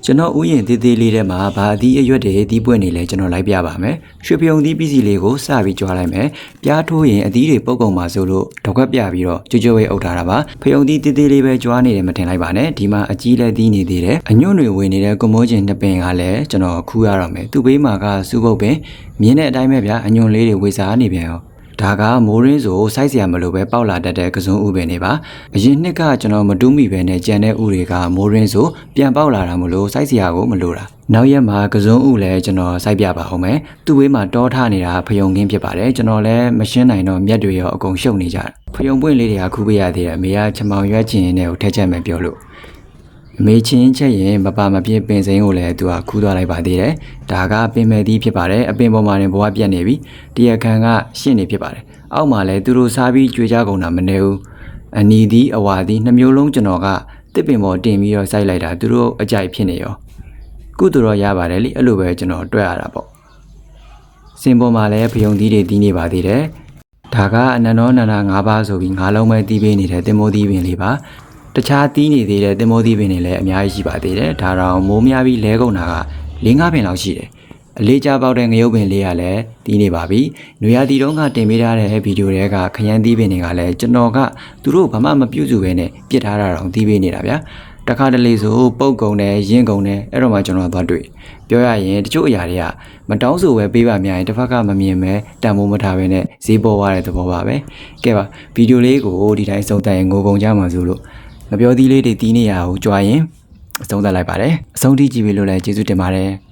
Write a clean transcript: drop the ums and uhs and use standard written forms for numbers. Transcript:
ကျွန်တော်ဥယျာဉ်သေးသေးလေးထဲမှာဗာအသီးအရွက်တွေသီးပွင့်နေလဲကျွန်တော်လိုက်ပြပါမယ်ရွှေပြုံသီးပစ္စည်းလေးကိုစပြီးကြွားလိုက်မယ်ပြားထိုးရင်အသီးတွေပုတ်ကုန်ပါဆိုလို့တစ်ခွက်ပြပြီးတော့ကြွဝဲအုပ်ထားတာပါဖယုံသီးသေးသေးလေးပဲကြွားနေတယ်မထင်လိုက်ပါနဲ့ဒီမှာအကြီးလဲသီးနေသေးတယ်အညွန့်တွေဝင်နေတဲ့ကွန်မိုးချင်းနှစ်ပင်ကလည်းကျွန်တော်ခူးရတော့မယ်သူ့ဘေးမှာကစူးပုတ်ပင်မြင်းတဲ့အတိုင်းပဲဗျာအညွန့်လေးတွေဝေစားနေပြန်ရောဒါကမိုးရင်းဆိုစိုက်เสียမလို့ပဲပေါက်လာတတ်တဲ့ကစုံဥပင်တွေပါအရင်နှစ်ကကျွန်တော်မတူးမိပဲနဲ့ကြံတဲ့ဥတွေကမိုးရင်းဆိုပြန်ပေါက်လာတာမလို့စိုက်เสียကိုမလို့တာနောက်ရက်မှာကစုံဥလည်းကျွန်တော်စိုက်ပြပါအောင်မယ်သူ့ဝေးမှာတောထားနေတာဖယုံခင်းဖြစ်ပါတယ်ကျွန်တော်လည်းမရှင်းနိုင်တော့မြက်တွေရောအကုန်ရှုပ်နေကြတာဖယုံပွင့်လေးတွေကခူးပေးရသေးတယ်အမေကချမောင်ရွက်ချင်နဲ့ကိုထက်ချက်မယ်ပြောလို့အမေချင်းချက်ရင်မပါမပြည့်ပင်စိမ်းကိုလည်းသူကခူးသွားလိုက်ပါသေးတယ်ဒါကပင်မဲ့သီးဖြစ်ပါတယ်အပင်ပေါ်မှာတင်ဘဝပြတ်နေပြီတရားခံကရှင်းနေဖြစ်ပါတယ်အောက်မှာလည်းသူတို့စားပြီးကြွေကြကုန်တာမနေဘူးအနီသီးအဝါသီးနှမျိုးလုံးကျွန်တော်ကတစ်ပင်ပေါ်တင်ပြီးတော့စိုက်လိုက်တာသူတို့အကြိုက်ဖြစ်နေရောကုသူတော့ရပါတယ်လေအဲ့လိုပဲကျွန်တော်တွေ့ရတာပေါ့စင်ပေါ်မှာလည်းဖယုံသီးတွေတီးနေပါသေးတယ်ဒါကအနန္တောနန္ဒ၅ပါးဆိုပြီး၅လုံးပဲတီးပေးနေတဲ့တင်မိုးသီးပင်လေးပါတခြားတီးနေသေးတဲ့တင်မိုးသီးပင်တွေလည်းအများကြီးရှိပါသေးတယ်ဒါတော့မိုးများပြီးလဲကုန်တာက၄-၅ပင်လောက်ရှိတယ်အလေးကြပေါက်တဲ့ငရုတ်ပင်လေးကလည်းတီးနေပါပြီ။နွေရာသီတုန်းကတင်ပေးထားတဲ့ဗီဒီယိုတွေကခရမ်းသီးပင်တွေကလည်းကျွန်တော်ကသူတို့ဘာမှမပြုစုဘဲနဲ့ပြစ်ထားတာတော့တီးပေးနေတာဗျာ။တခါတလေဆိုပုတ်ကုန်တယ်ရင်းကုန်တယ်အဲ့တော့မှကျွန်တော်သွားတွေ့ပြောရရင်တချို့အရာတွေကမတောင်းဆိုပဲပေးပါများရင်တစ်ဖက်ကမမြင်ပဲတန်ဖိုးမထားဘဲနဲ့ဈေးပေါ်သွားတဲ့သဘောပါပဲ။ကဲပါဗီဒီယိုလေးကိုဒီတိုင်းစုံတန်ရင်ငိုကုန်ကြမှာဆိုလို့ငပြောသီးလေးတွေတီးနေရအောင်ကြွားရင်အဆုံးသတ်လိုက်ပါတယ်။အဆုံးထိကြည့်ပြီးလို့လည်းကျေးဇူးတင်ပါတယ်။